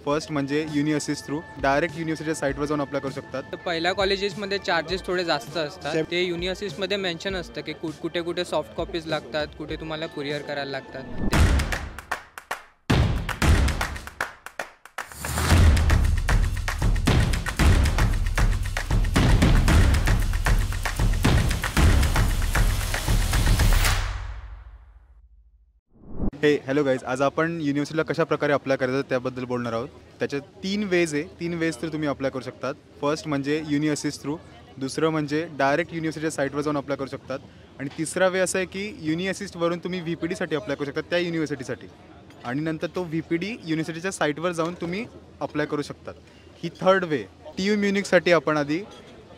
First म्हणजे युनिअसिस्ट through direct युनिव्हर्सिटीच्या साईटवर जाऊन अप्लाय करू शकतात. तर पहिल्या कॉलेजेसमध्ये चार्जेस थोडे जास्त असतात. ते युनिव्हर्सिटीमध्ये मेन्शन असतं की कुठे कुठे सॉफ्ट कॉपीज लागतात, कुठे तुम्हाला कुरिअर करायला लागतात. हॅलो गाईज, आज आपण युनिव्हर्सिटीला कशा प्रकारे अप्लाय करायचं त्याबद्दल बोलणार आहोत. त्याच्या 3 वेज आहे. 3 वेज तर तुम्ही अप्लाय करू शकतात. फर्स्ट म्हणजे युनिअसिस्ट थ्रू, दुसरं म्हणजे डायरेक्ट युनिव्हर्सिटीच्या साईटवर जाऊन अप्लाय करू शकतात, आणि तिसरा वे असा आहे की युनिअसिस्टवरून तुम्ही VPDसाठी अप्लाय करू शकतात त्या युनिव्हर्सिटीसाठी, आणि नंतर तो VPD युनिव्हर्सिटीच्या साईटवर जाऊन तुम्ही अप्लाय करू शकतात. ही थर्ड वे. TU म्युनिकसाठी आपण आधी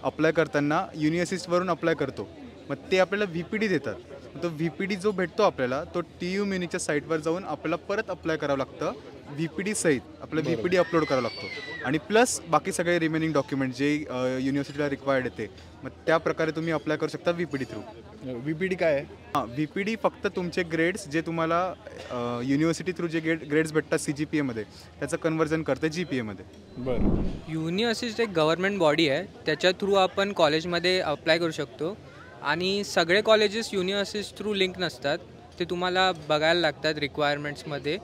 अप्लाय करताना युनिव्हर्सिटीवरून अप्लाय करतो, मग ते आपल्याला VPD देतात. तो VPD जो भेटतो आपल्याला तो TU म्युनिकच्या साईटवर जाऊन आपल्याला परत अप्लाय करावं लागतं. VPD सहित आपलं VPD अपलोड करावं लागतो, आणि प्लस बाकी सगळे रिमेनिंग डॉक्युमेंट जे युनिव्हर्सिटीला रिक्वायर्ड येते, मग त्या प्रकारे तुम्ही अप्लाय करू शकता VPD थ्रू. VPD काय आहे? VPD फक्त तुमचे ग्रेड्स जे तुम्हाला युनिव्हर्सिटी थ्रू जे ग्रेड्स भेटतात CGPAमध्ये, त्याचं कन्व्हर्जन करते GPAमध्ये. बरं. युनिव्हर्सिटी एक गव्हर्नमेंट बॉडी आहे, त्याच्या थ्रू आपण कॉलेजमध्ये अप्लाय करू शकतो. आणि सगळे कॉलेजेस युनिव्हर्सिटी थ्रू लिंक नसतात, ते तुम्हाला बघायला लागतात रिक्वायरमेंट्समध्ये.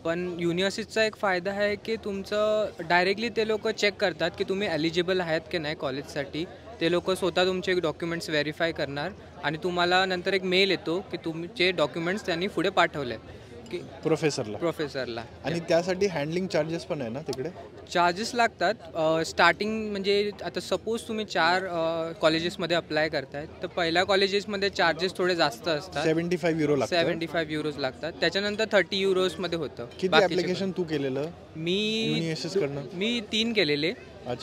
पण युनिव्हर्सिटीचा एक फायदा आहे की तुमचं डायरेक्टली ते लोक चेक करतात की तुम्ही एलिजिबल आहात की नाही कॉलेजसाठी. ते लोक स्वतः तुमचे डॉक्युमेंट्स व्हेरीफाय करणार, आणि तुम्हाला नंतर एक मेल येतो की तुमचे डॉक्युमेंट्स त्यांनी पुढे पाठवले की प्रोफेसरला. आणि त्यासाठी हँडलिंग चार्जेस पण आहे ना तिकडे? चार्जेस लागतात. स्टार्टिंग म्हणजे आता सपोज तुम्ही 4 कॉलेजेसमध्ये अप्लाय करताय, तर पहिल्या कॉलेजेसमध्ये चार्जेस थोडे जास्त असतात. 75 युरो लागतात. 75 युरोज लागतात. त्याच्यानंतर 30 युरोजमध्ये होतं. किती ॲप्लिकेशन तू केलेलं? मी 3 केलेले.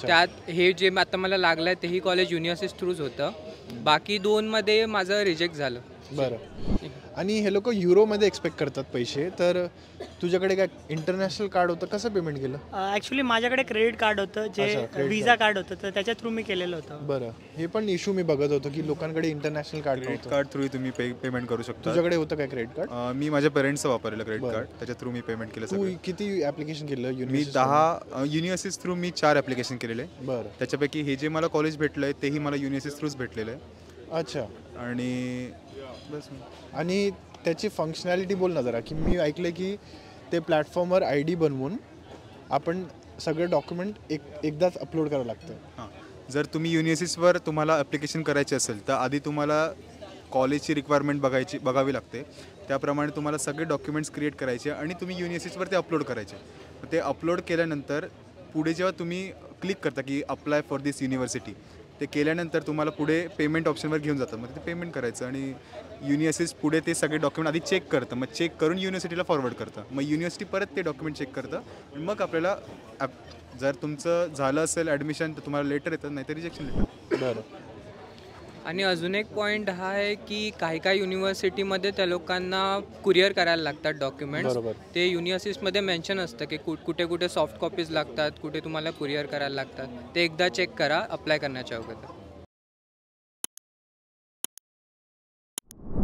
त्यात हे जे आता मला लागलं आहे तेही कॉलेज युनिव्हर्सिटी थ्रूच होतं. बाकी 2मध्ये माझं रिजेक्ट झालं. बरं. आणि हे लोक युरोमध्ये एक्सपेक्ट करतात पैसे, तर तुझ्याकडे काय इंटरनॅशनल कार्ड होतं? कसं पेमेंट केलं? ॲक्च्युली माझ्याकडे क्रेडिट कार्ड होतं, जे विजा कार्ड होतं, तर त्याच्या थ्रू मी केलेलं होतं. बरं. हे पण इश्यू मी बघत होतो की लोकांकडे इंटरनॅशनल कार्ड थ्रू तुम्ही पेमेंट करू शकता. तुझ्याकडे होतं काय क्रेडिट कार्ड? मी माझ्या पेरेंट्सचं वापरलेलं क्रेडिट कार्ड, त्याच्या थ्रू मी पेमेंट केलं. तू किती ॲप्लिकेशन केलं? मी 10 युनिव्हर्सिटी थ्रू मी 4 ॲप्लिकेशन केलेले. बरं. त्याच्यापैकी हे जे मला कॉलेज भेटलं आहे तेही मला युनिव्हर्सिटी थ्रूच भेटलेलं आहे. अच्छा. आणि बस. आणि त्याची फंक्शनॅलिटी बोल ना जरा, की मी ऐकलं की ते प्लॅटफॉर्मवर ID बनवून आपण सगळे डॉक्युमेंट एकदाच अपलोड करावं लागतं. हां, जर तुम्ही युनिव्हर्सिटीवर तुम्हाला ॲप्लिकेशन करायचे असेल तर आधी तुम्हाला कॉलेजची रिक्वायरमेंट बघावी लागते. त्याप्रमाणे तुम्हाला सगळे डॉक्युमेंट्स क्रिएट करायचे आणि तुम्ही युनिव्हर्सिटीवर ते अपलोड करायचे. ते अपलोड केल्यानंतर पुढे जेव्हा तुम्ही क्लिक करता की अप्लाय फॉर दिस युनिव्हर्सिटी, ते केल्यानंतर तुम्हाला पुढे पेमेंट ऑप्शनवर घेऊन जातं. मग ते पेमेंट करायचं, आणि युनिव्हर्सिटी पुढे ते सगळे डॉक्युमेंट आधी चेक करतं. मग चेक करून युनिव्हर्सिटीला फॉरवर्ड करतं. मग युनिव्हर्सिटी परत ते डॉक्युमेंट चेक करतं, आणि मग आपल्याला जर तुमचं झालं असेल ॲडमिशन तर तुम्हाला लेटर येतं, नाही तर रिजेक्शन लेटर. बरं. आणि अजून एक पॉईंट हा आहे की काही युनिव्हर्सिटीमध्ये त्या लोकांना कुरिअर करायला लागतात डॉक्युमेंट्स. ते युनिव्हर्सिटीमध्ये मेन्शन असतं की कुठे कुठे सॉफ्ट कॉपीज लागतात, कुठे तुम्हाला कुरिअर करायला लागतात. ते एकदा चेक करा अप्लाय करण्याच्या अगोदर.